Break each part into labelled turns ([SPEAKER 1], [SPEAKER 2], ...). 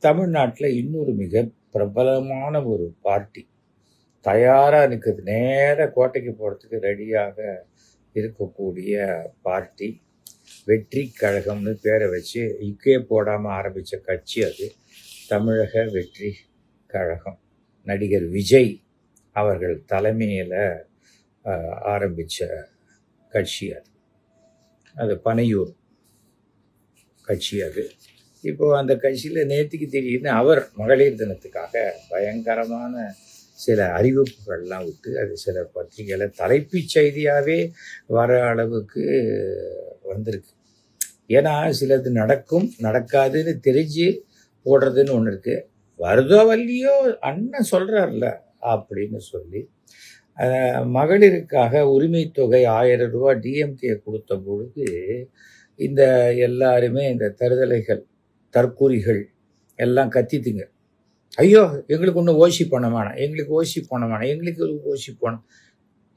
[SPEAKER 1] தமிழ்நாட்டில் இன்னொரு மிக பிரபலமான ஒரு பார்ட்டி தயாராக இருக்குது. நேராக கோட்டைக்கு போகிறதுக்கு ரெடியாக இருக்கக்கூடிய பார்ட்டி வெற்றி கழகம்னு பேரை வச்சு இக்கே போடாமல் ஆரம்பித்த கட்சி அது. தமிழக வெற்றி கழகம். நடிகர் விஜய் அவர்கள் தலைமையில் ஆரம்பித்த கட்சி அது. அது பனையூர் கட்சி அது. இப்போது அந்த கட்சியில் நேற்றுக்கு திடீர்னு அவர் மகளிர் தினத்துக்காக பயங்கரமான சில அறிவிப்புகள்லாம் விட்டு அது சில பத்திரிகையில் தலைப்புச் செய்தியாகவே வர அளவுக்கு வந்திருக்கு. ஏன்னா சிலது நடக்கும் நடக்காதுன்னு தெரிஞ்சு போடுறதுன்னு ஒன்று இருக்குது. வருதோ வரலையோ அண்ணன் சொல்கிறார்ல அப்படின்னு சொல்லி மகளிருக்காக உரிமை தொகை 1000 ரூபா டிஎம்கே கொடுத்த பொழுது இந்த எல்லாருமே இந்த தற்கூரிகள் எல்லாம் கத்தித்துங்க. ஐயோ எங்களுக்கு ஒன்றும் ஓசி பண்ண வேணாம், எங்களுக்கு ஓசி பண்ண வேணாம், எங்களுக்கு ஓசி போனோம்.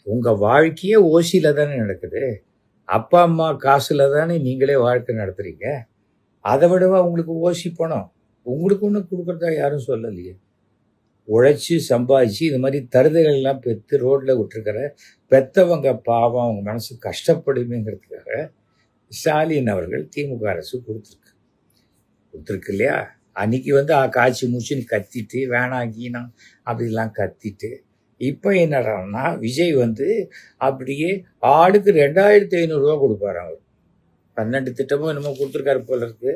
[SPEAKER 1] உங்கள் வாழ்க்கையே ஓசியில் தானே நடக்குது. அப்பா அம்மா காசில் தானே நீங்களே வாழ்க்கை நடத்துகிறீங்க. அதை விடவா உங்களுக்கு ஓசி பணம்? உங்களுக்கு ஒன்று கொடுக்குறதா யாரும் சொல்லலையே. உழைச்சி சம்பாதிச்சு இது மாதிரி தருதலையெல்லாம் பெற்று ரோட்டில் விட்டுருக்கிற பெற்றவங்க பாவம் அவங்க மனசு கஷ்டப்படுமேங்கிறதுக்காக ஸ்டாலின் அவர்கள் திமுக அரசு கொடுத்துருக்கு இல்லையா. அன்றைக்கி காய்ச்சி மூச்சுன்னு கத்திட்டு வேணாங்கீனா அப்படிலாம் கத்திட்டு இப்போ என்னடான்னா விஜய் அப்படியே ஆளுக்கு 2500 ரூபா கொடுப்பாரு. அவர் 12 திட்டமும் என்னமோ கொடுத்துருக்காரு போல இருக்கு.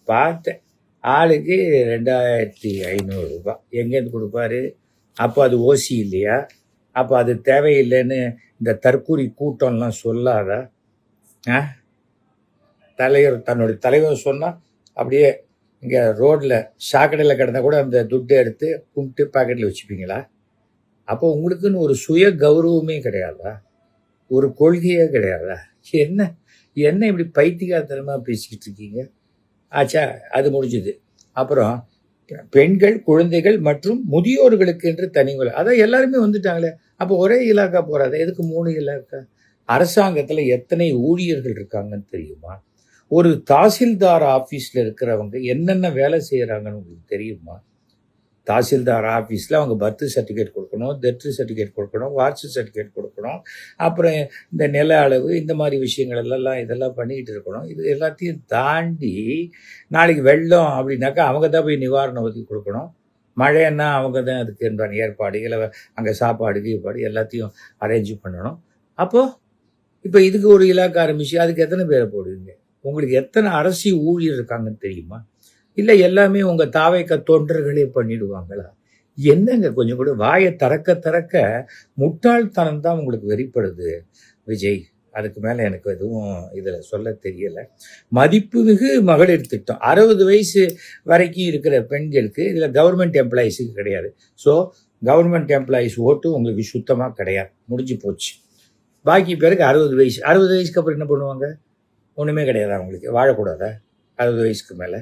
[SPEAKER 1] பார்த்தேன் ஆளுக்கு 2500 ரூபா எங்கேருந்து கொடுப்பாரு? அப்போ அது ஓசி இல்லையா? அப்போ அது தேவையில்லைன்னு இந்த தற்கூரி கூட்டம்லாம் சொல்லாதா? தன்னுடைய தலைவர் சொன்னால் அப்படியே இங்கே ரோட்டில் சாக்கடையில் கிடந்தால் கூட அந்த துட்டை எடுத்து கும்பிட்டு பாக்கெட்டில் வச்சுப்பீங்களா? அப்போ உங்களுக்குன்னு ஒரு சுய கௌரவமே கிடையாதா? ஒரு கொள்கையே கிடையாதா? என்ன இப்படி பைத்தியக்காரத்தனமாக பேசிக்கிட்டு இருக்கீங்க? ஆச்சா, அது முடிஞ்சுது. அப்புறம் பெண்கள், குழந்தைகள் மற்றும் முதியோர்களுக்கு என்று தனிகள், அதான் எல்லாருமே வந்துட்டாங்களே. அப்போ ஒரே இலாக்கா போகிறாத, எதுக்கு 3 இலாக்கா? அரசாங்கத்தில் எத்தனை ஊழியர்கள் இருக்காங்கன்னு தெரியுமா? ஒரு தாசில்தார் ஆஃபீஸில் இருக்கிறவங்க என்னென்ன வேலை செய்கிறாங்கன்னு உங்களுக்கு தெரியுமா? தாசில்தார் ஆஃபீஸில் அவங்க பர்த் சர்டிஃபிகேட் கொடுக்கணும், டெத் சர்டிஃபிகேட் கொடுக்கணும், வாரிசு சர்டிஃபிகேட் கொடுக்கணும், அப்புறம் இந்த நில அளவு இந்த மாதிரி விஷயங்கள் இதெல்லாம் பண்ணிக்கிட்டு இருக்கணும். இது எல்லாத்தையும் தாண்டி நாளைக்கு வெள்ளம் அப்படின்னாக்கா அவங்க தான் போய் நிவாரண உதவி கொடுக்கணும். மழைன்னா அவங்க தான் அதுக்கு என்றான ஏற்பாடு, இல்லை அங்கே சாப்பாடு எல்லாத்தையும் அரேஞ்ச் பண்ணணும். அப்போது இப்போ இதுக்கு ஒரு இலாக்கா ஆரம்பிச்சு அதுக்கு எத்தனை பேரை போடுவீங்க? உங்களுக்கு எத்தனை அரசியல் ஊழியர் இருக்காங்கன்னு தெரியுமா? இல்லை எல்லாமே உங்கள் தாவைக்க தொண்டர்களே பண்ணிடுவாங்களா? என்னங்க கொஞ்சம் கூட வாயை திறக்க முட்டாள்தனம் தான் உங்களுக்கு வெளிப்படுது விஜய். அதுக்கு மேலே எனக்கு எதுவும் இதில் சொல்ல தெரியலை. மதிப்புமிகு மகளிர் திட்டம் 60 வயசு வரைக்கும் இருக்கிற பெண்களுக்கு, இதில் கவர்மெண்ட் எம்ப்ளாயீஸுக்கு கிடையாது. ஸோ கவர்மெண்ட் எம்ப்ளாயீஸ் ஓட்டு உங்களுக்கு சுத்தமாக கிடையாது, முடிஞ்சு போச்சு. பாக்கி பேருக்கு 60 வயசு. 60 வயசுக்கு அப்புறம் என்ன பண்ணுவாங்க? ஒன்றுமே கிடையாதா? அவங்களுக்கு வாழக்கூடாதா 60 வயசுக்கு மேலே?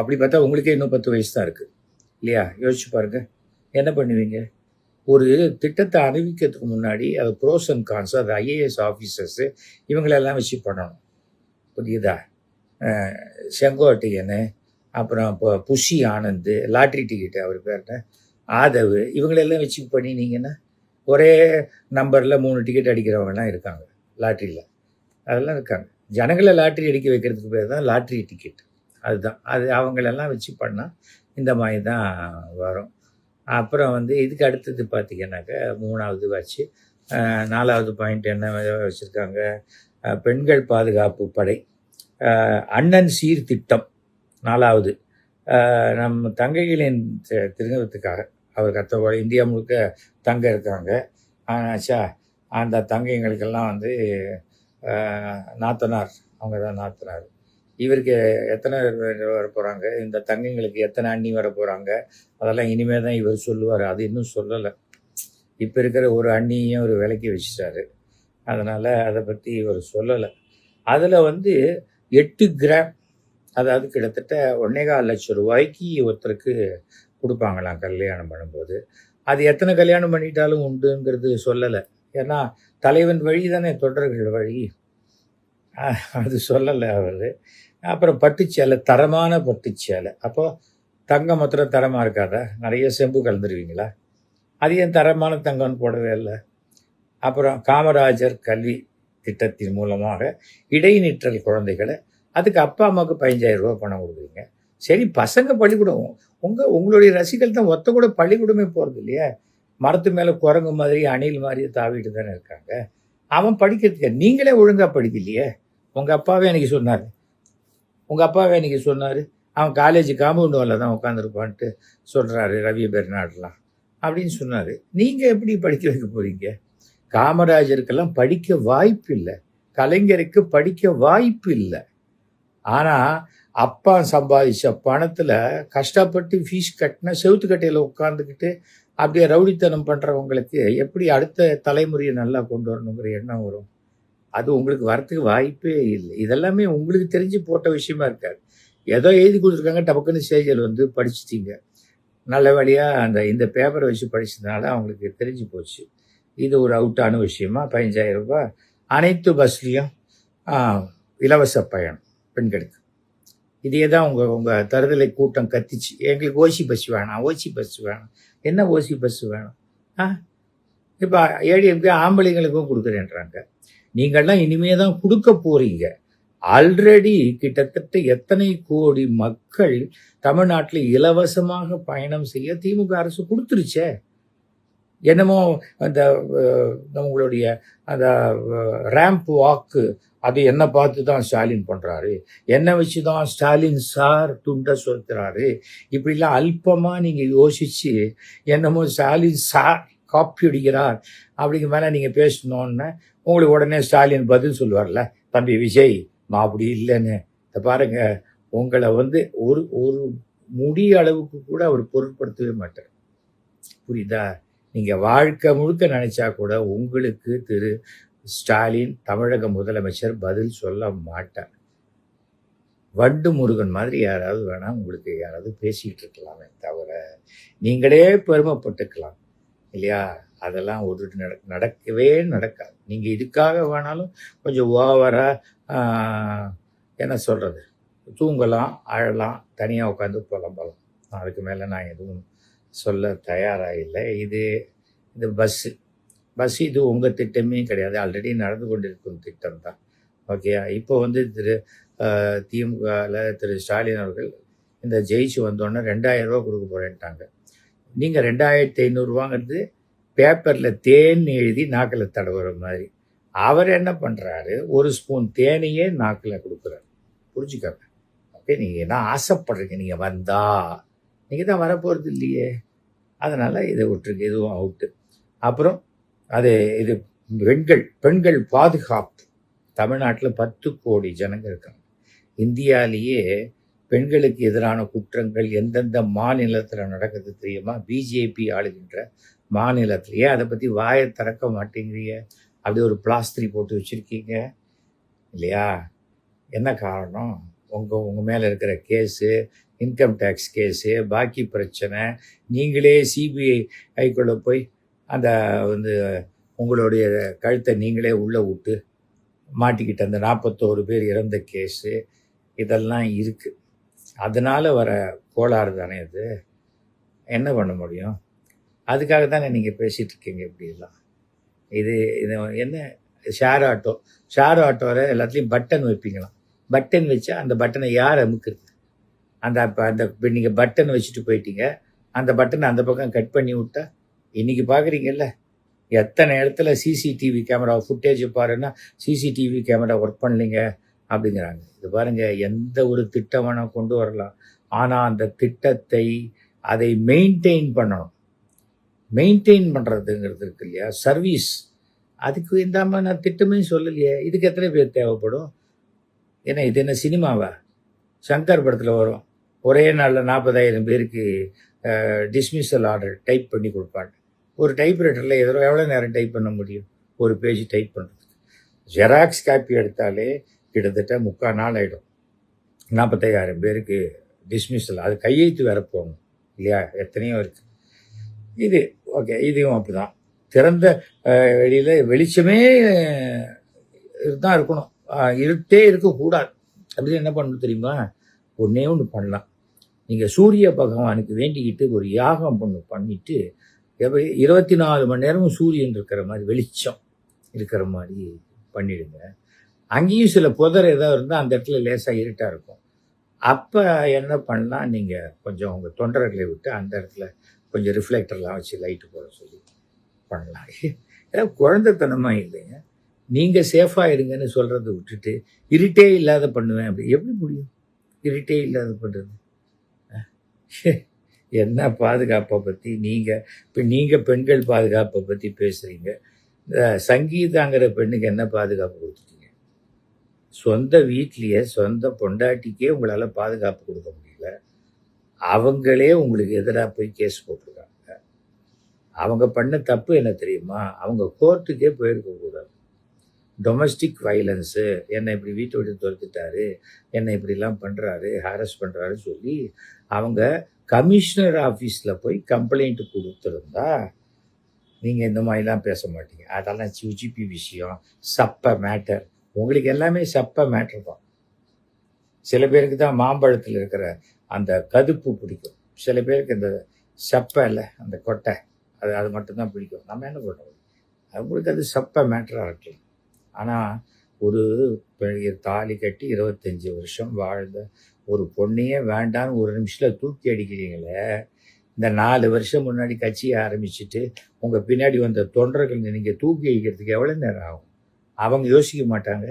[SPEAKER 1] அப்படி பார்த்தா உங்களுக்கே இன்னும் 10 வயசு தான் இருக்குது இல்லையா? யோசிச்சு பாருங்கள், என்ன பண்ணுவீங்க? ஒரு திட்டத்தை அறிவிக்கிறதுக்கு முன்னாடி அது ப்ரோஸ் அண்ட் கான்ஸ், அது ஐஏஎஸ் ஆஃபீஸர்ஸு இவங்களெல்லாம் வச்சு பண்ணணும். புரியுதா? செங்கோட்டையன், அப்புறம் இப்போ புஷி ஆனந்த், லாட்ரி டிக்கெட்டு அவர் பேர்ன ஆதவ், இவங்களெல்லாம் வச்சு பண்ணினீங்கன்னா ஒரே நம்பரில் 3 டிக்கெட் அடிக்கிறவங்கலாம் இருக்காங்க லாட்ரியில். அதெல்லாம் இருக்காங்க. ஜனங்களை லாட்ரி அடிக்க வைக்கிறதுக்கு பேர் தான் லாட்ரி டிக்கெட். அதுதான் அது. அவங்களெல்லாம் வச்சு பண்ணால் இந்த மாதிரி தான் வரும். அப்புறம் இதுக்கு அடுத்தது பார்த்திங்கன்னாக்கா 3வது வச்சு 4வது பாயிண்ட் என்ன வச்சுருக்காங்க? பெண்கள் பாதுகாப்பு படை, அண்ணன் சீர்திட்டம் 4வது. நம்ம தங்கைகளின் திருமணத்துக்காக அவர் கத்த இந்தியா முழுக்க தங்க இருக்காங்க. ஆச்சா, அந்த தங்கைங்களுக்கெல்லாம் நாத்தனார், அவங்க தான் நாத்தனார். இவருக்கு எத்தனை வர போகிறாங்க, இந்த தங்கைங்களுக்கு எத்தனை அண்ணி வர போகிறாங்க, அதெல்லாம் இனிமேல் தான் இவர் சொல்லுவார். அது இன்னும் சொல்லலை. இப்போ இருக்கிற ஒரு அண்ணியும் ஒரு விலைக்கு வச்சுட்டாரு. அதனால் அதை பற்றி இவர் சொல்லலை. அதில் 8 கிராம், அதாவது கிட்டத்தட்ட 1.25 லட்சம் ரூபாய்க்கு ஒருத்தருக்கு கொடுப்பாங்களாம் கல்யாணம் பண்ணும்போது. அது எத்தனை கல்யாணம் பண்ணிட்டாலும் உண்டுங்கிறது சொல்லலை. ஏன்னா தலைவன் வழி தானே தொடர்கள் வழி, அது சொல்லலை அவர். அப்புறம் பட்டுச்சேலை, தரமான பட்டுச்சேலை. அப்போது தங்கம் மாத்திரம் தரமாக இருக்காதா? நிறைய செம்பு கலந்துருவீங்களா? அது ஏன் தரமான தங்கம்னு போடவே இல்லை? அப்புறம் காமராஜர் கல்வி திட்டத்தின் மூலமாக இடைநிற்றல் குழந்தைகளை அதுக்கு அப்பா அம்மாவுக்கு 15,000 ரூபா பணம் கொடுக்குறீங்க. சரி, பசங்க பள்ளிக்கூடம் உங்களுடைய ரசிகர்கள் தான் ஒத்த கூட பள்ளிக்கூடமே போகிறது இல்லையா? மரத்து மேலே குரங்கு மாதிரி அணில் மாதிரி தாவிட்டு தானே இருக்காங்க. அவன் படிக்கிறதுக்கு நீங்களே ஒழுங்காக படிக்கலையே. உங்கள் அப்பாவே அன்றைக்கி சொன்னார் அவன் காலேஜ் காம்பவுண்ட் வாலில் தான் உட்காந்துருப்பான்ட்டு சொல்கிறாரு ரவி பெர்னாட்லாம் அப்படின்னு சொன்னார். நீங்கள் எப்படி படிக்க வைக்க போகிறீங்க? காமராஜருக்கெல்லாம் படிக்க வாய்ப்பு இல்லை, கலைஞருக்கு படிக்க வாய்ப்பு இல்லை. ஆனால் அப்பா சம்பாதிச்ச பணத்தில் கஷ்டப்பட்டு ஃபீஸ் கட்டின செவுத்துக்கட்டையில் உட்காந்துக்கிட்டு அப்படியே ரவுடித்தனம் பண்ணுறவங்களுக்கு எப்படி அடுத்த தலைமுறையை நல்லா கொண்டு வரணுங்கிற எண்ணம் வரும்? அது உங்களுக்கு வரத்துக்கு வாய்ப்பே இல்லை. இதெல்லாமே உங்களுக்கு தெரிஞ்சு போட்ட விஷயமா இருக்காது. ஏதோ எழுதி கொடுத்துருக்காங்க, டபக்குன்னு ஸ்டேஜில் வந்து படிச்சிட்டிங்க. நல்ல வழியாக இந்த பேப்பரை வச்சு படிச்சதுனால அவங்களுக்கு தெரிஞ்சு போச்சு. இது ஒரு அவுட்டான விஷயமா? 15,000 ரூபாய் அனைத்து பஸ்லேயும் இலவச பயணம் பெண்களுக்கு. இதே தான் உங்கள் தருதலை கூட்டம் கத்திச்சு. எங்களுக்கு ஓசி பஸ் வேணாம். என்ன ஓசி பஸ் வேணும்? இப்போ ஏடிஎம்கே ஆம்பளைங்களுக்கும் கொடுக்குறேன்றாங்க. நீங்கள்லாம் இனிமே தான் கொடுக்க போகிறீங்க. ஆல்ரெடி கிட்டத்தட்ட எத்தனை கோடி மக்கள் தமிழ்நாட்டில் இலவசமாக பயணம் செய்ய திமுக அரசு கொடுத்துருச்சே. என்னமோ அந்த உங்களுடைய அந்த ரேம்ப் வாக்கு அது என்ன பார்த்து தான் ஸ்டாலின் பண்ணுறாரு, என்ன வச்சு தான் ஸ்டாலின் சார் துண்டை சொல்கிறாரு, இப்படிலாம் அல்பமாக நீங்கள் யோசித்து என்னமோ ஸ்டாலின் சார் காப்பி அடிக்கிறார் அப்படிங்கிற மேலே நீங்கள் பேசணுன்னு உங்களுக்கு உடனே ஸ்டாலின் பதில் சொல்லுவார்ல, தம்பி விஜய் நான் அப்படி இல்லைன்னு. இதை பாருங்கள், உங்களை வந்து ஒரு ஒரு முடிய அளவுக்கு கூட அவர் பொருட்படுத்தவே மாட்டார். புரியுதா? நீங்கள் வாழ்க்கை முழுக்க நினச்சா கூட உங்களுக்கு திரு ஸ்டாலின் தமிழக முதலமைச்சர் பதில் சொல்ல மாட்டார். வண்டு முருகன் மாதிரி யாராவது வேணால் உங்களுக்கு யாராவது பேசிகிட்டு இருக்கலாமே தவிர நீங்களே பெருமைப்பட்டுக்கலாம் இல்லையா? அதெல்லாம் ஒரு நடக்கவே நடக்காது. நீங்கள் இதுக்காக வேணாலும் கொஞ்சம் ஓவராக என்ன சொல்கிறது, தூங்கலாம், அழலாம், தனியாக உட்காந்து புலம்பலாம். அதுக்கு மேலே நான் எதுவும் சொல்ல தயாராக இல்லை. இது பஸ்ஸு இது உங்கள் திட்டமே கிடையாது, ஆல்ரெடி நடந்து கொண்டிருக்கும் திட்டம் தான். ஓகே, இப்போ வந்து திமுகவில் திரு ஸ்டாலின் அவர்கள் இந்த ஜெயிச்சு வந்தோடனே 2,000 ரூபா கொடுக்க போகிறேன்ட்டாங்க. நீங்கள் 2,500 ரூபாங்கிறது பேப்பரில் தேன் எழுதி நாக்கில் தடவுற மாதிரி. அவர் என்ன பண்ணுறாரு, ஒரு ஸ்பூன் தேனையே நாக்கில் கொடுக்குறாரு. புரிஞ்சுக்கோங்க. ஓகே, நீங்கள் என்ன ஆசைப்படுறீங்க, நீங்கள் நீங்கள் தான் வரப்போகிறது இல்லையே, அதனால் இதை விட்டுருக்கு, எதுவும் அவுட்டு. அப்புறம் இது பெண்கள் பாதுகாப்பு. தமிழ்நாட்டில் 10 கோடி ஜனங்கள் இருக்காங்க. இந்தியாவிலேயே பெண்களுக்கு எதிரான குற்றங்கள் எந்தெந்த மாநிலத்தில் நடக்குது தெரியுமா? பிஜேபி ஆளுகின்ற மாநிலத்தில். ஏன் அதை பற்றி வாயை திறக்க மாட்டேங்கிறீங்க? அப்படி ஒரு பிளாஸ்திரி போட்டு வச்சுருக்கீங்க இல்லையா? என்ன காரணம்? உங்கள் மேலே இருக்கிற கேஸு, இன்கம் டேக்ஸ் கேஸு, பாக்கி பிரச்சனை, நீங்களே சிபிஐக்குள்ளே போய் அந்த உங்களுடைய கழுத்தை நீங்களே உள்ளே விட்டு மாட்டிக்கிட்ட அந்த 41 பேர் இறந்த கேஸு, இதெல்லாம் இருக்குது. அதனால் வர கோளாறு தானே இது. என்ன பண்ண முடியும்? அதுக்காக தானே நீங்கள் பேசிகிட்டு இருக்கீங்க இப்படிலாம். இது என்ன ஷேர் ஆட்டோவில் எல்லாத்துலேயும் பட்டன் வைப்பீங்களாம். பட்டன் வச்சா அந்த பட்டனை யார் அமுக்குறது? இப்போ நீங்கள் பட்டன் வச்சுட்டு போயிட்டீங்க, அந்த பட்டனை அந்த பக்கம் கட் பண்ணி விட்டா, இன்றைக்கி பார்க்குறீங்கல்ல எத்தனை இடத்துல சிசிடிவி கேமரா ஃபுட்டேஜ் பாருன்னா சிசிடிவி கேமரா ஒர்க் பண்ணலைங்க அப்படிங்கிறாங்க. இது பாருங்கள், எந்த ஒரு திட்டம் வேணால் கொண்டு வரலாம், ஆனால் அந்த திட்டத்தை அதை மெயின்டைன் பண்ணணும். மெயின்டைன் பண்ணுறதுங்கிறது இருக்கு இல்லையா, சர்வீஸ். அதுக்கு இந்த நான் திட்டமே சொல்லலையே. இதுக்கு எத்தனை பேர் தேவைப்படும்? ஏன்னா இது என்ன சினிமாவா? சங்கர் படத்தில் வரும், ஒரே நாளில் 40,000 பேருக்கு டிஸ்மிஸல் ஆர்டர் டைப் பண்ணி கொடுப்பாங்க. ஒரு டைப்ரைட்டரில் எவ்வளோ நேரம் டைப் பண்ண முடியும்? ஒரு பேஜ் டைப் பண்ணுறதுக்கு. ஜெராக்ஸ் காப்பி எடுத்தாலே கிட்டத்தட்ட 3/4 நாள் ஆகிடும். 45,000 பேருக்கு டிஸ்மிஸல், அது கையெழுத்து வேற போகணும் இல்லையா? எத்தனையோ இருக்குது. இது ஓகே, இதுவும் அப்படி தான். திறந்த வெளியில் வெளிச்சமே தான் இருக்கணும், இருட்டே இருக்கக்கூடாது. அப்படின்னு என்ன பண்ணணும் தெரியுமா? ஒன்று பண்ணலாம். நீங்கள் சூரிய பகவானுக்கு வேண்டிக்கிட்டு ஒரு யாகம் பண்ணிட்டு 24 மணி நேரமும் சூரியன் இருக்கிற மாதிரி வெளிச்சம் இருக்கிற மாதிரி பண்ணிடுங்க. அங்கேயும் சில புதர் ஏதாவது இருந்தால் அந்த இடத்துல லேசாக இருட்டாக இருக்கும். அப்போ என்ன பண்ணலாம், நீங்கள் கொஞ்சம் உங்கள் தொண்டர்களை விட்டு அந்த இடத்துல கொஞ்சம் ரிஃப்ளெக்டர்லாம் வச்சு லைட்டு போட சொல்லி பண்ணலாம். ஏதாவது குழந்தைத்தனமாக இல்லைங்க. நீங்கள் சேஃபாக இருங்கன்னு சொல்கிறத விட்டுட்டு இருட்டே இல்லாத பண்ணுவேன் அப்படி எப்படி முடியும்? இருட்டே இல்லாத பண்ணுறது என்ன பாதுகாப்பை பற்றி நீங்கள் பெண்கள் பாதுகாப்பை பற்றி பேசுகிறீங்க. இந்த சங்கீதாங்கிற பெண்ணுக்கு என்ன பாதுகாப்பு கொடுத்துட்டீங்க? சொந்த வீட்லேயே சொந்த பொண்டாட்டிக்கே உங்களால் பாதுகாப்பு கொடுக்க முடியல. அவங்களே உங்களுக்கு எதிராக போய் கேஸ் போட்டிருக்காங்க. அவங்க பண்ண தப்பு என்ன தெரியுமா? அவங்க கோர்ட்டுக்கே போயிருக்கக்கூடாது. டொமஸ்டிக் வைலன்ஸு, என்னை இப்படி வீட்டை விட்டு துரத்துட்டாரு, என்னை இப்படிலாம் பண்ணுறாரு, ஹாரஸ் பண்ணுறாருன்னு சொல்லி அவங்க கமிஷனர் ஆஃபீஸில் போய் கம்ப்ளைண்ட் கொடுத்துருந்தா நீங்கள் இந்த மாதிரிலாம் பேச மாட்டீங்க. அதெல்லாம் சிஜிபி விஷயம், சப்ப மேட்டர். உங்களுக்கு எல்லாமே சப்ப மேட்டர் தான். சில பேருக்கு தான் மாம்பழத்தில் இருக்கிற அந்த கதுப்பு பிடிக்கும், சில பேருக்கு இந்த சப்பை இல்லை அந்த கொட்டை அது மட்டும்தான் பிடிக்கும். நம்ம என்ன பண்ணுறோம்? அவங்களுக்கு அது சப்ப மேட்டராக இருக்கலாம். ஆனால் ஒரு தாலி கட்டி 25 வருஷம் வாழ்ந்த ஒரு பொண்ணையே வேண்டான்னு ஒரு நிமிஷத்தில் தூக்கி அடிக்கிறீங்களே. இந்த 4 வருஷம் முன்னாடி கட்சியை ஆரம்பிச்சுட்டு உங்கள் பின்னாடி வந்த தொண்டர்கள் நீங்கள் தூக்கி அடிக்கிறதுக்கு எவ்வளோ நேரம் ஆகும்? அவங்க யோசிக்க மாட்டாங்க.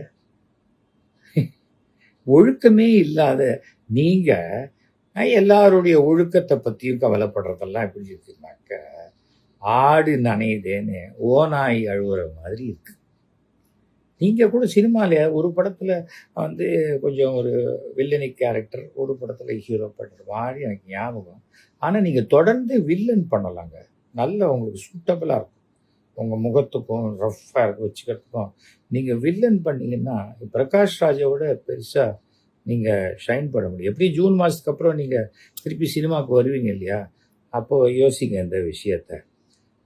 [SPEAKER 1] ஒழுக்கமே இல்லாத நீங்கள் எல்லாருடைய ஒழுக்கத்தை பற்றியும் கவலைப்படுறதெல்லாம் எப்படி இருக்குனாக்க, ஆடு நனையுதேன்னு ஓநாய் அழுவுற மாதிரி இருக்கு. நீங்கள் கூட சினிமாவில் ஒரு படத்தில் வந்து கொஞ்சம் ஒரு வில்லனி கேரக்டர், ஒரு படத்தில் ஹீரோ பண்ணுற மாதிரி எனக்கு ஞாபகம். ஆனால் நீங்கள் தொடர்ந்து வில்லன் பண்ணலாங்க. நல்ல உங்களுக்கு சூட்டபிளாக இருக்கும். உங்கள் முகத்துக்கும் ரஃப்பாக வச்சுக்கிறதுக்கும் நீங்கள் வில்லன் பண்ணிங்கன்னா பிரகாஷ் ராஜோட பெருசாக நீங்கள் ஷைன் பண்ண முடியும். எப்படி ஜூன் மாதத்துக்கு அப்புறம் நீங்கள் திருப்பி சினிமாவுக்கு வருவீங்க இல்லையா? அப்போது யோசிங்க இந்த விஷயத்தை.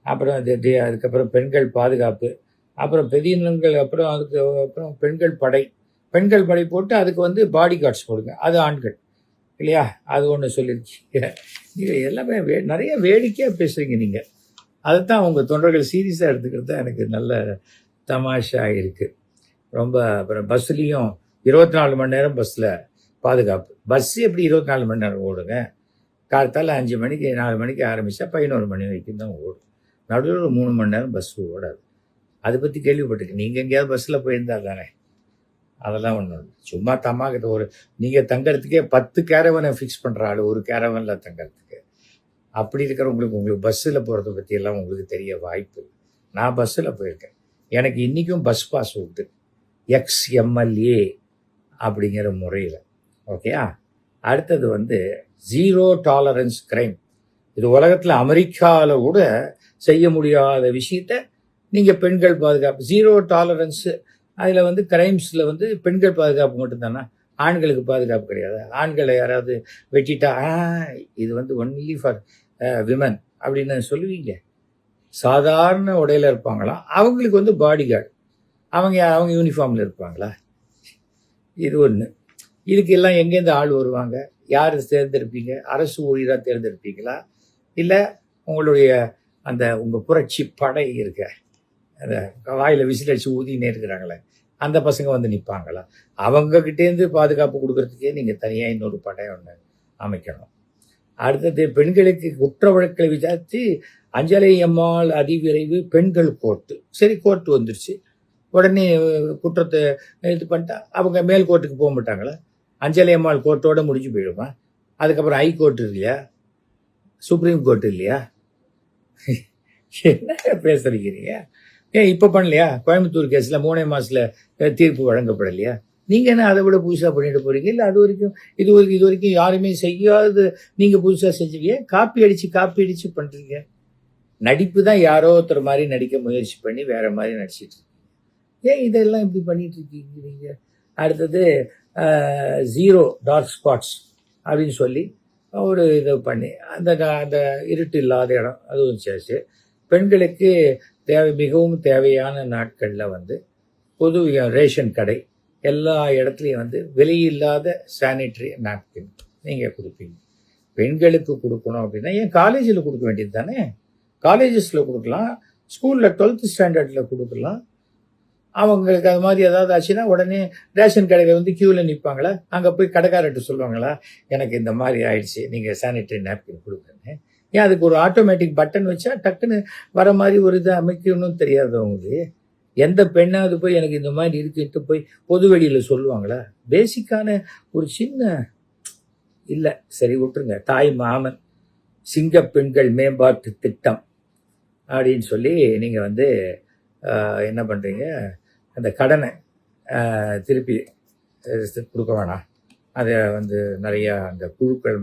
[SPEAKER 1] அப்புறம் அதுக்கப்புறம் பெண்கள் பாதுகாப்பு, அப்புறம் பெரியங்கள், அப்புறம் பெண்கள் படை போட்டு அதுக்கு வந்து பாடி கார்ட்ஸ் போடுங்க. அது ஆண்கள் இல்லையா? அது ஒன்று சொல்லியிருக்கீங்க. நீங்கள் எல்லாமே நிறைய வேடிக்கையாக பேசுகிறீங்க. நீங்கள் அதுதான் உங்கள் தொண்டர்கள் சீரியஸாக எடுத்துக்கிறது தான் எனக்கு நல்ல தமாஷா இருக்குது ரொம்ப. அப்புறம் பஸ்ஸுலேயும் 24 மணி நேரம் பஸ்ஸில் பாதுகாப்பு. பஸ்ஸு எப்படி 24 மணி நேரம் ஓடுங்க? காலத்தால் 5 மணிக்கு 4 மணிக்கு ஆரம்பித்தா 11 மணி வரைக்கும் தான் ஓடும். நடுவில் ஒரு 3 மணி நேரம் பஸ்ஸு ஓடாது. அதை பற்றி கேள்விப்பட்டிருக்கு. நீங்கள் எங்கேயாவது பஸ்ஸில் போயிருந்தால் தானே? அதெல்லாம் ஒன்றும் இல்லை. சும்மா தம்மாக்கிட்ட நீங்கள் தங்கறதுக்கே 10 கேரவனை ஃபிக்ஸ் பண்ணுற ஆள் ஒரு கேரவனில் தங்கறதுக்கு. அப்படி உங்களுக்கு பஸ்ஸில் போகிறத பற்றியெல்லாம் உங்களுக்கு தெரிய வாய்ப்பு இல்லை. நான் பஸ்ஸில் போயிருக்கேன். எனக்கு இன்றைக்கும் பஸ் பாஸ் உண்டு, எக்ஸ்எம்எல்ஏ அப்படிங்கிற முறையில். ஓகேயா? அடுத்தது வந்து 0 டாலரன்ஸ் கிரைம். இது உலகத்தில் அமெரிக்காவில் கூட செய்ய முடியாத விஷயத்த நீங்கள் பெண்கள் பாதுகாப்பு 0 டாலரன்ஸு. அதில் வந்து கிரைம்ஸில் வந்து பெண்கள் பாதுகாப்பு மட்டும்தானா? ஆண்களுக்கு பாதுகாப்பு கிடையாது? ஆண்களை யாராவது வெட்டிட்டா இது வந்து ஒன்லி ஃபார் விமன் அப்படின்னு சொல்லுவீங்க. சாதாரண உடையில் இருப்பாங்களாம், அவங்களுக்கு வந்து பாடி கார்டு. அவங்க யூனிஃபார்மில் இருப்பாங்களா? இது ஒன்று. இதுக்கு எல்லாம் எங்கேருந்து ஆள் வருவாங்க? யார் தேர்ந்தெடுப்பீங்க? அரசு ஊழியராக தேர்ந்தெடுப்பீங்களா? இல்லை உங்களுடைய உங்கள் புரட்சி படை இருக்க அந்த வாயில் விசில் அடிச்சு ஊதினே இருக்கிறாங்களே அந்த பசங்க வந்து நிற்பாங்களா? அவங்கக்கிட்டேருந்து பாதுகாப்பு கொடுக்கறதுக்கே நீங்கள் தனியாக இன்னொரு படை ஒன்று அமைக்கணும். அடுத்தது பெண்களுக்கு குற்ற வழக்கை விசாரித்து அஞ்சலை அம்மாள் அதிவிரைவு பெண்கள் கோர்ட்டு. சரி, கோர்ட்டு வந்துருச்சு, உடனே குற்றத்தை இது பண்ணிட்டா அவங்க மேல் கோர்ட்டுக்கு போக மாட்டாங்களா? அஞ்சலை அம்மாள் கோர்ட்டோடு முடிஞ்சு போயிடுமா? அதுக்கப்புறம் ஹை கோர்ட்டு இல்லையா? சுப்ரீம் கோர்ட்டு இல்லையா? என்ன பேசுறீங்க? ஏன் இப்போ பண்ணலையா? கோயம்புத்தூர் கேஸில் 3 மாதத்தில் தீர்ப்பு வழங்கப்படலையா? நீங்கள் என்ன அதை விட புதுசாக பண்ணிட்டு போகிறீங்க? இல்லை இது வரைக்கும் யாருமே செய்யாது நீங்கள் புதுசாக செஞ்சீங்க. காப்பி அடித்து பண்ணுறீங்க. நடிப்பு தான் யாரோ ஒருத்தர் மாதிரி நடிக்க முயற்சி பண்ணி வேற மாதிரி நடிச்சிட்டு இருக்கீங்க. ஏன் இதெல்லாம் இப்படி பண்ணிட்டு இருக்கீங்க நீங்கள்? அடுத்தது 0 டார்க் ஸ்பாட்ஸ் அப்படின்னு சொல்லி ஒரு இதை பண்ணி அந்த இருட்டு இல்லாத இடம் அதுவும் சேர்த்து பெண்களுக்கு மிகவும் தேவையான நாட்களில் வந்து பொது ரேஷன் கடை எல்லா இடத்துலையும் வந்து விலையில்லாத சானிட்டரி நாப்கின் நீங்கள் கொடுப்பீங்க. பெண்களுக்கு கொடுக்கணும் அப்படின்னா ஏன் காலேஜில் கொடுக்க வேண்டியது தானே? காலேஜஸில் கொடுக்கலாம், ஸ்கூலில் 12th ஸ்டாண்டர்டில் கொடுக்கலாம். அவங்களுக்கு அது மாதிரி ஏதாவது ஆச்சுன்னா உடனே ரேஷன் கடையில் வந்து க்யூவில் நிற்பாங்களா? அங்கே போய் கடைக்காரர்கிட்ட சொல்லுவாங்களா, எனக்கு இந்த மாதிரி ஆயிடுச்சு, நீங்கள் சானிட்டரி நாப்கின் கொடுக்குறேன்னு? ஏன் அதுக்கு ஒரு ஆட்டோமேட்டிக் பட்டன் வச்சா டக்குன்னு வர மாதிரி ஒரு இதை அமைக்கணும்னு தெரியாது அவங்களுக்கு? எந்த பெண்ணாவது போய் எனக்கு இந்த மாதிரி இருக்குன்ட்டு போய் பொது வெளியில் சொல்லுவாங்களா? பேசிக்கான ஒரு சின்ன இல்லை, சரி விட்டுருங்க. தாய் மாமன் சிங்க பெண்கள் மேம்பாட்டு திட்டம் அப்படின்னு சொல்லி நீங்கள் வந்து என்ன பண்ணுறீங்க, அந்த கடனை திருப்பி கொடுக்க வேணாம். அதை வந்து நிறையா அந்த குழுக்கள்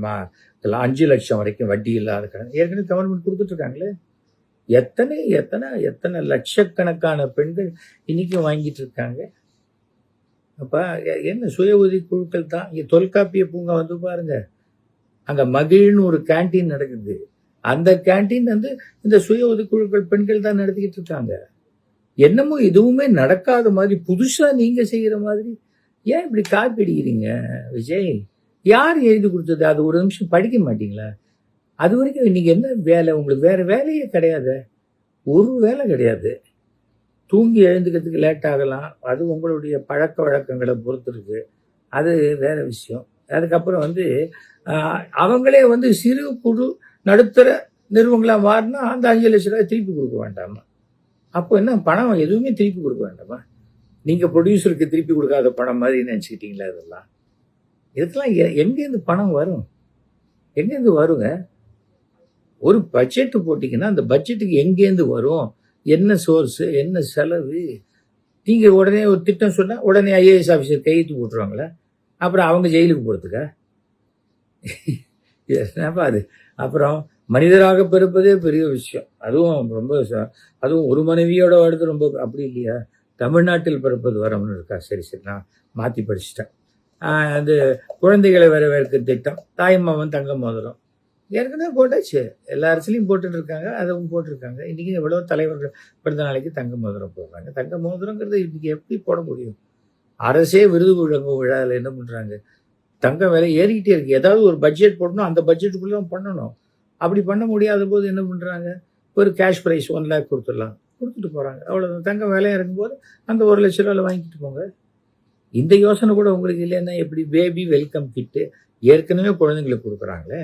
[SPEAKER 1] இதெல்லாம் 5 லட்சம் வரைக்கும் வட்டி இல்லாத கடன் ஏற்கனவே கவர்மெண்ட் கொடுத்துட்ருக்காங்களே. எத்தனை எத்தனை எத்தனை லட்சக்கணக்கான பெண்கள் இன்றைக்கும் வாங்கிட்டு இருக்காங்க. அப்போ என்ன சுய உதவி குழுக்கள் தான். இங்கே தொல்காப்பிய பூங்கா வந்து பாருங்கள், அங்கே மகிழ்னு ஒரு கேன்டீன் நடக்குது. அந்த கேன்டீன் வந்து இந்த சுய உதவி குழுக்கள் பெண்கள் தான் நடத்திக்கிட்டு இருக்காங்க. என்னமோ எதுவுமே நடக்காத மாதிரி புதுசாக நீங்கள் செய்கிற மாதிரி ஏன் இப்படி காப்பி அடிக்கிறீங்க விஜய்? யார் எழுதி கொடுத்தது? அது ஒரு நிமிஷம் படிக்க மாட்டீங்களா? அது வரைக்கும் இன்னைக்கு என்ன வேலை உங்களுக்கு? வேறு வேலையே கிடையாது, ஒரு வேலை கிடையாது. தூங்கி எழுந்துக்கிறதுக்கு லேட் ஆகலாம், அது உங்களுடைய பழக்க வழக்கங்களை பொறுத்து இருக்கு, அது வேற விஷயம். அதுக்கப்புறம் வந்து அவங்களே வந்து சிறு குழு நடுத்தர நிறுவனங்களாக மாறினா அந்த 5 லட்ச ரூபாய் திருப்பி கொடுக்க வேண்டாமா? அப்போ என்ன பணம் எதுவுமே திருப்பி கொடுக்க வேண்டாமா? நீங்கள் ப்ரொடியூசருக்கு திருப்பி கொடுக்காத பணம் மாதிரி நினச்சிக்கிட்டீங்களா? இதுக்கெல்லாம் எங்கேருந்து பணம் வரும்? எங்கேருந்து வருங்க? ஒரு பட்ஜெட்டு போட்டிங்கன்னா அந்த பட்ஜெட்டுக்கு எங்கேருந்து வரும்? என்ன சோர்ஸு, என்ன செலவு? நீங்கள் உடனே ஒரு திட்டம் சொன்னால் உடனே ஐஏஎஸ் ஆஃபீஸர் கையெழுத்து போட்டுருவாங்களே, அப்புறம் அவங்க ஜெயிலுக்கு போகிறதுக்கா? என்னப்பா அது? அப்புறம் மனிதராக பிறப்பதே பெரிய விஷயம். அதுவும் ஒரு மனைவியோட வாழ்றது ரொம்ப அப்படி இல்லையா? தமிழ்நாட்டில் பிறப்பது வரம்னு இருக்கா? சரி நான் மாற்றி படிச்சுட்டேன். அது குழந்தைகளை வரவேற்க திட்டம், தாய்மாமன் தங்க மோதிரம் ஏற்கனவே போட்டாச்சு. எல்லா அரசுலையும் போட்டுட்டு இருக்காங்க, அதுவும் போட்டிருக்காங்க. இன்றைக்கி எவ்வளோ தலைவர்கள் பிறந்த நாளைக்கு தங்க மோதிரம் போடுறாங்க. தங்க மோதிரங்கிறது இன்றைக்கி எப்படி போட முடியும்? அரசே விருது வழங்கும் விழாவில் என்ன பண்ணுறாங்க, தங்கம் விலை ஏறிக்கிட்டே இருக்குது. ஏதாவது ஒரு பட்ஜெட் போடணும், அந்த பட்ஜெட்டுக்குள்ளே பண்ணணும். அப்படி பண்ண முடியாத போது என்ன பண்ணுறாங்க, ஒரு கேஷ் ப்ரைஸ் 1 லேக் கொடுத்துட்டு போகிறாங்க. அவ்வளோதான். தங்கம் விலை இறங்கும்போது அந்த 1 லட்ச ரூபாயில் வாங்கிட்டு போங்க. இந்த யோசனை கூட உங்களுக்கு இல்லைன்னா எப்படி? பேபி வெல்கம் கிட்டு ஏற்கனவே குழந்தைங்களுக்கு கொடுக்குறாங்களே.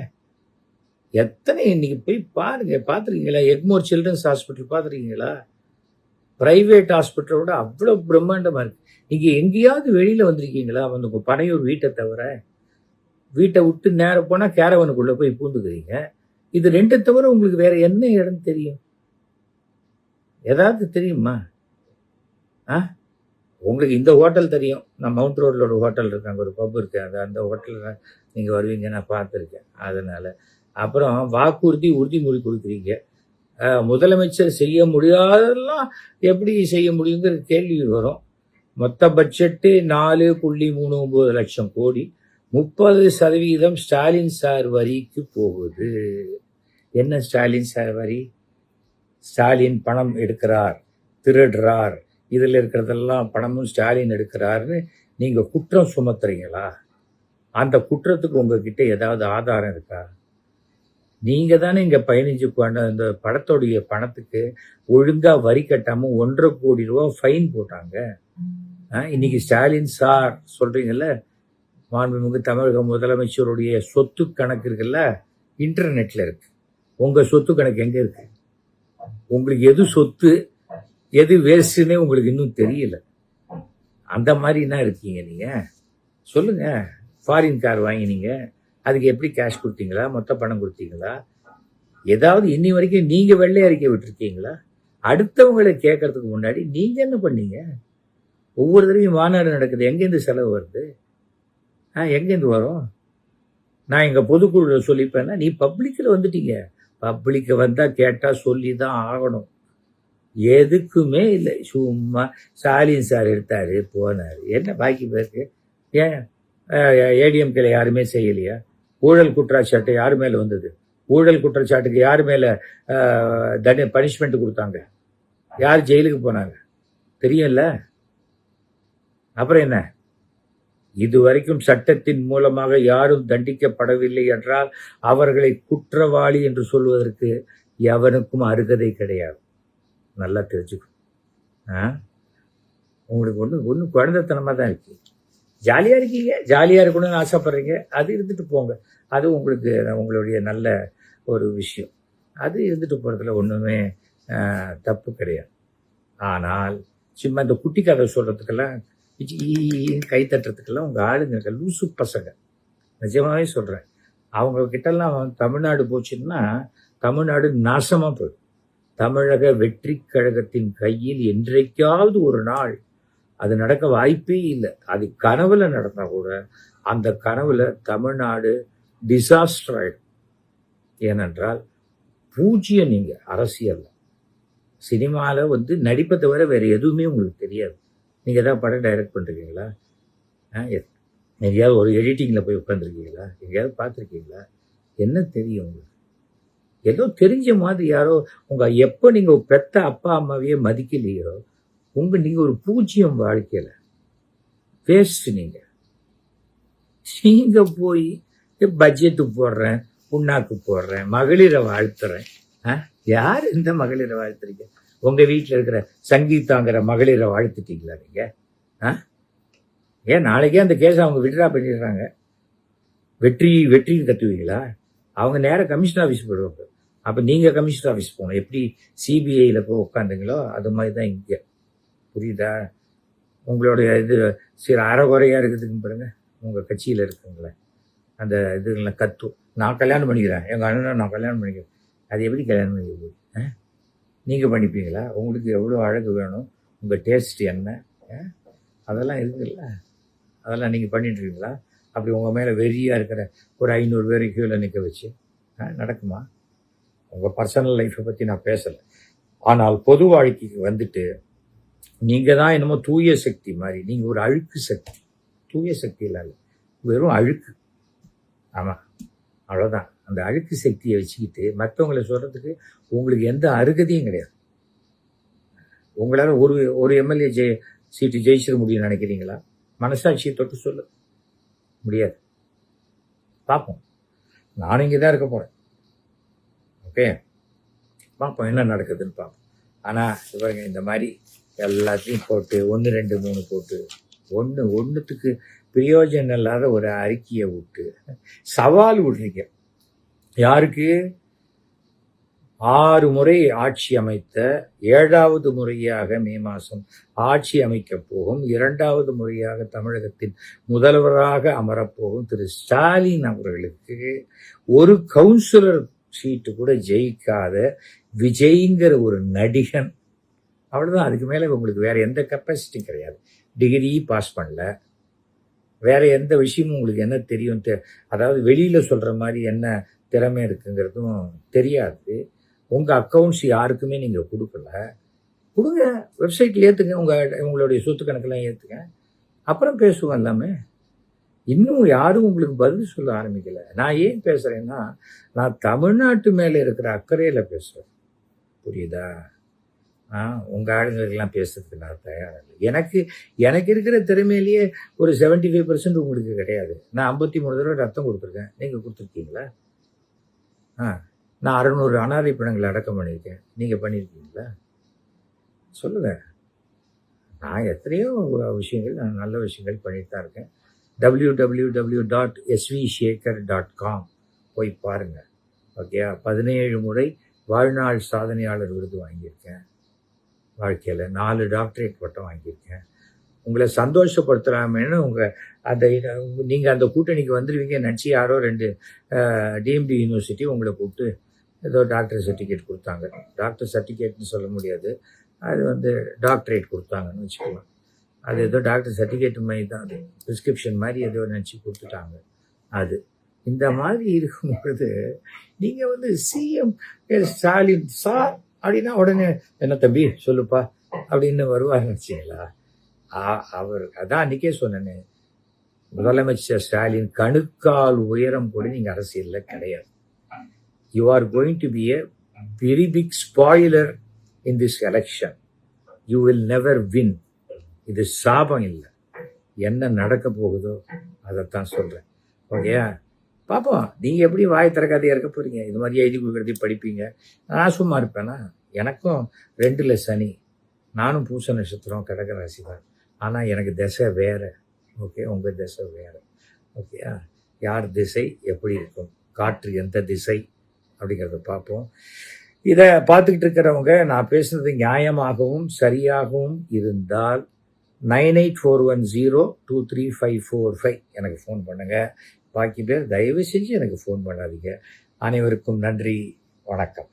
[SPEAKER 1] எத்தனை இன்னைக்கு போய் பாருங்க, பார்த்துருக்கீங்களா? எக்மோர் சில்ட்ரன்ஸ் ஹாஸ்பிட்டல் பார்த்துருக்கீங்களா? பிரைவேட் ஹாஸ்பிட்டலோட அவ்வளோ பிரம்மாண்டமாக இருக்குது. நீங்கள் எங்கேயாவது வெளியில் வந்திருக்கீங்களா? வந்து உங்கள் பனையூர் வீட்டை தவிர, வீட்டை விட்டு நேரம் போனால் கேரவனுக்குள்ளே போய் பூந்துக்கிறீங்க. இது 2 தவிர உங்களுக்கு வேற என்ன இடம் தெரியும்? ஏதாவது தெரியுமா? உங்களுக்கு இந்த ஹோட்டல் தெரியும். நான் மவுண்ட் ரோடில் ஒரு ஹோட்டல் இருக்கு, அங்கே ஒரு பப் இருக்கு, அந்த ஹோட்டலில் நீங்கள் வருவீங்க, நான் பார்த்துருக்கேன். அதனால் அப்புறம் வாக்குறுதி உறுதிமொழி கொடுக்குறீங்க. முதலமைச்சர் செய்ய முடியாதெல்லாம் எப்படி செய்ய முடியுங்கிற கேள்வி வரும். மொத்த பட்ஜெட்டு 4.39 லட்சம் கோடி, 30% ஸ்டாலின் சார் வரிக்கு போகுது. என்ன ஸ்டாலின் சார் வரி? ஸ்டாலின் பணம் எடுக்கிறார், திருடுறார், இதில் இருக்கிறதெல்லாம் பணமும் ஸ்டாலின் எடுக்கிறாருன்னு நீங்கள் குற்றம் சுமத்துறீங்களா? அந்த குற்றத்துக்கு உங்ககிட்ட ஏதாவது ஆதாரம் இருக்கா? நீங்கள் தானே இங்கே 15 இந்த படத்தோடைய பணத்துக்கு ஒழுங்காக வரி கட்டாமல் 1.5 கோடி ரூபா ஃபைன் போட்டாங்க. இன்னைக்கு ஸ்டாலின் சார் சொல்கிறீங்கல்ல, மாண்புமிகு தமிழக முதலமைச்சருடைய சொத்து கணக்கு இருக்குல்ல, இன்டர்நெட்டில் இருக்கு. உங்கள் சொத்து கணக்கு எங்கே இருக்கு? உங்களுக்கு எது சொத்து எது வேஸ்ட்டுன்னே உங்களுக்கு இன்னும் தெரியல. அந்த மாதிரினா இருக்கீங்க நீங்கள். சொல்லுங்கள், ஃபாரின் கார் வாங்கினீங்க, அதுக்கு எப்படி கேஷ் கொடுத்தீங்களா, மொத்த பணம் கொடுத்தீங்களா? ஏதாவது இன்னி வரைக்கும் நீங்கள் வெள்ளை அறிக்கை விட்டுருக்கீங்களா? அடுத்தவங்களை கேட்கறதுக்கு முன்னாடி நீங்கள் என்ன பண்ணீங்க? ஒவ்வொரு தடவையும் மாநாடு நடக்குது, எங்கேருந்து செலவு வருது? எங்கேருந்து வரும்? நான் எங்கள் பொதுக்குழுவில் சொல்லிப்பேன்னா, நீ பப்ளிக்கில் வந்துட்டீங்க. பப்ளிக்கை வந்தால் கேட்டால் சொல்லி தான் ஆகணும். எதுக்குமே இல்லை, சும்மா ஸ்டாலின் சார் எடுத்தார் போனார். என்ன பாக்கி பேருக்கு? ஏன் ஏடிஎம்கேல யாருமே செய்யலையா? ஊழல் குற்றச்சாட்டு யார் மேலே வந்தது? ஊழல் குற்றச்சாட்டுக்கு யார் மேலே பனிஷ்மெண்ட் கொடுத்தாங்க? யார் ஜெயிலுக்கு போனாங்க? தெரியும்ல. அப்புறம் என்ன? இதுவரைக்கும் சட்டத்தின் மூலமாக யாரும் தண்டிக்கப்படவில்லை என்றால் அவர்களை குற்றவாளி என்று சொல்வதற்கு எவனுக்கும் அருகதை கிடையாது. நல்லா தெரிஞ்சுக்கணும். உங்களுக்கு ஒன்று குழந்தைத்தனமாக தான் இருக்கு. ஜாலியாக இருக்கீங்க, ஜாலியாக இருக்கணும்னு ஆசைப்படுறீங்க, அது இருந்துட்டு போங்க. அது உங்களுக்கு உங்களுடைய நல்ல ஒரு விஷயம். அது இருந்துட்டு போகிறதுல ஒன்றுமே தப்பு கிடையாது. ஆனால் சும்மா இந்த குட்டி கதை சொல்கிறதுக்கெல்லாம் கை தட்டுறதுக்கெல்லாம் உங்கள் ஆளுங்க லூசு பசங்க. நிஜமாவே சொல்கிறேன். அவங்கக்கிட்டலாம் தமிழ்நாடு போச்சுன்னா தமிழ்நாடு நாசமாக போயிடும். தமிழக வெற்றி கழகத்தின் கையில் என்றைக்காவது ஒரு நாள் அது நடக்க வாய்ப்பே இல்லை. அது கனவுல நடந்தா கூட அந்த கனவுல தமிழ்நாடு டிசாஸ்டர் ஆயிடும். ஏனென்றால் பூஜ்யம் நீங்க அரசியல் சினிமாவில் நடிப்பை தவிர வேற எதுவுமே உங்களுக்கு தெரியாது. நீங்க ஏதாவது படம் டைரக்ட் பண்றீங்களா? எங்கேயாவது ஒரு எடிட்டிங்ல போய் உட்காந்துருக்கீங்களா? எங்கேயாவது பார்த்துருக்கீங்களா? என்ன தெரியும் உங்களுக்கு? ஏதோ தெரிஞ்ச மாதிரி யாரோ எப்போ நீங்க பெத்த அப்பா அம்மாவையே மதிக்கலையோ நீங்க ஒரு பூஜ்யம் வாழ்க்கையில வேஸ்ட். நீங்க போய் பட்ஜெட்டு போடுறேன், புண்ணாக்கு போடுறேன், மகளிரை வாழ்த்துறேன். யார் இந்த மகளிரை வாழ்த்துறீங்க? உங்க வீட்டில் இருக்கிற சங்கீதாங்கிற மகளிரை வாழ்த்துட்டீங்களா நீங்க? ஏன் நாளைக்கே அந்த கேஸை அவங்க விட்ரா பண்ணிடுறாங்க. வெற்றின்னு கத்துவீங்களா? அவங்க நேரம் கமிஷன் ஆஃபீஸ் போயிடுவாங்க. அப்போ நீங்கள் கமிஷனர் ஆஃபீஸ் போகணும். எப்படி சிபிஐயில் போய் உட்காந்துங்களோ அது மாதிரி தான் இங்கே. புரியுதா? உங்களுடைய இது சரி அறகுறையாக இருக்குதுன்னு பாருங்க. உங்கள் கட்சியில் இருக்குங்களே அந்த இதுலாம் கத்தும். நான் கல்யாணம் பண்ணிக்கிறேன், எங்கள் அண்ணனை நான் கல்யாணம் பண்ணிக்கிறேன். அது எப்படி கல்யாணம் பண்ணிக்க போகுது? நீங்கள் பண்ணிப்பீங்களா? உங்களுக்கு எவ்வளோ அழகு வேணும், உங்கள் டேஸ்ட் என்ன, அதெல்லாம் இருக்குல்ல. அதெல்லாம் நீங்கள் பண்ணிட்டுருக்கீங்களா? அப்படி உங்கள் மேலே வெறியாக இருக்கிற ஒரு 500 பேரை கீழே நிற்க வச்சு நடக்குமா? உங்கள் பர்சனல் லைஃப்பை பற்றி நான் பேசலை. ஆனால் பொது வாழ்க்கைக்கு வந்துட்டு நீங்கள் தான் என்னமோ தூய சக்தி மாதிரி. நீங்கள் ஒரு அழுக்கு சக்தி. தூய சக்தி இல்லை, வெறும் அழுக்கு. ஆமாம், அவ்வளோதான். அந்த அழுக்கு சக்தியை வச்சுக்கிட்டு மற்றவங்களை சொல்கிறதுக்கு உங்களுக்கு எந்த அருகதையும் கிடையாது. உங்களால் ஒரு எம்எல்ஏ சீட்டு ஜெயிச்சிட முடியும்னு நினைக்கிறீங்களா? மனசாட்சியை தொட்டு சொல்ல முடியாது. பார்ப்போம். நானும் இங்கே தான் இருக்க போகிறேன். ஓகே, பார்ப்போம் என்ன நடக்குதுன்னு பார்ப்போம். ஆனால் இவங்க இந்த மாதிரி எல்லாத்தையும் போட்டு 1 2 3 போட்டு ஒன்றுத்துக்கு பிரயோஜனம் இல்லாத ஒரு அறிக்கையை விட்டு சவால் விடுறீங்க. யாருக்கு? 6 முறை ஆட்சி அமைத்த 7வது முறையாக மே மாதம் ஆட்சி அமைக்க போகும் 2வது முறையாக தமிழகத்தின் முதல்வராக அமரப்போகும் திரு ஸ்டாலின் அவர்களுக்கு ஒரு கவுன்சிலர் சீட்டு கூட ஜெயிக்காத விஜய்ங்கிற ஒரு நடிகன். அவ்வளோதான். அதுக்கு மேலே உங்களுக்கு வேற எந்த கெப்பாசிட்டியும் கிடையாது. டிகிரி பாஸ் பண்ணல, வேற எந்த விஷயமும் உங்களுக்கு என்ன தெரியும், அதாவது வெளியில் சொல்கிற மாதிரி என்ன திறமை இருக்குங்கிறதும் தெரியாது. உங்கள் அக்கௌண்ட்ஸ் யாருக்குமே நீங்கள் கொடுக்கல. கொடுங்க, வெப்சைட்டில் ஏற்றுங்க, உங்களுடைய சொத்து கணக்கெல்லாம் ஏற்றுங்க, அப்புறம் பேசுவோம் எல்லாமே. இன்னும் யாரும் உங்களுக்கு பதில் சொல்ல ஆரம்பிக்கலை. நான் ஏன் பேசுகிறேன்னா, நான் தமிழ்நாட்டு மேலே இருக்கிற அக்கறையில் பேசுகிறேன். புரியுதா? உங்கள் ஆளுங்களுக்கெல்லாம் பேசுறதுக்கு நான் தயாராக இல்லை. எனக்கு இருக்கிற திறமையிலேயே ஒரு 75% உங்களுக்கு கிடையாது. நான் 53 தடவை ரத்தம் கொடுத்துருக்கேன், நீங்கள் கொடுத்துருக்கீங்களா? நான் 600 அனாதை பிணங்களை அடக்கம் பண்ணியிருக்கேன், நீங்கள் பண்ணியிருக்கீங்களா? சொல்லுங்கள். நான் எத்தனையோ விஷயங்கள், நான் நல்ல விஷயங்கள் பண்ணிட்டு தான் இருக்கேன். www.svshekhar.com போய் பாருங்கள். ஓகே, 17 முறை வாழ்நாள் சாதனையாளர் விருது வாங்கியிருக்கேன். வாழ்க்கையில் 4 டாக்டரேட் பட்டம் வாங்கியிருக்கேன். உங்களை சந்தோஷப்படுத்துகிறாமேன்னு நீங்கள் அந்த கூட்டணிக்கு வந்துடுவீங்க நினச்சி யாரோ 2 டிஎம்டி யூனிவர்சிட்டி உங்களை கூப்பிட்டு ஏதோ டாக்டர் சர்டிஃபிகேட் கொடுத்தாங்க. டாக்டர் சர்டிஃபிகேட்னு சொல்ல முடியாது, அது டாக்டரேட் கொடுத்தாங்கன்னு வச்சுக்கலாம். அது ஏதோ டாக்டர் சர்டிஃபிகேட் மாதிரி தான், அது ப்ரிஸ்கிரிப்ஷன் மாதிரி ஏதோ நினச்சி கொடுத்துட்டாங்க. அது இந்த மாதிரி இருக்கும்பொழுது நீங்கள் சிஎம் ஸ்டாலின் சார் அப்படின்னா உடனே என்ன தம்பி சொல்லுப்பா அப்படின்னு வருவாருன்னு வச்சிங்களா? அவர் அதான் அன்றைக்கே சொன்னேன்னு, முதலமைச்சர் ஸ்டாலின் கணுக்கால் உயரம் கூட நீங்கள் அரசியலில் கிடையாது. You are going to be a very big spoiler in this election. You will never win. இது சாபம் இல்லை, என்ன நடக்க போகுதோ அதைத்தான் சொல்கிறேன். ஓகேயா? பார்ப்போம். நீங்கள் எப்படி வாய் திறக்காதையாக இருக்க போகிறீங்க? இது மாதிரி எழுதி கொடுக்குறதையும் படிப்பீங்க. நான் சும்மா இருப்பேனா? எனக்கும் 2ல் சனி. நானும் பூச நட்சத்திரம், கடக ராசி தான். ஆனால் எனக்கு திசை வேறு. ஓகே, உங்கள் திசை வேறு. ஓகேயா? யார் திசை எப்படி இருக்கும், காற்று எந்த திசை அப்படிங்கிறத பார்ப்போம். இதை பார்த்துக்கிட்டு இருக்கிறவங்க நான் பேசுனது நியாயமாகவும் சரியாகவும் இருந்தால் 9841023545 எனக்கு ஃபோன் பண்ணுங்கள். பாக்கி பேர் தயவு செஞ்சு எனக்கு ஃபோன் பண்ணாதீங்க. அனைவருக்கும் நன்றி, வணக்கம்.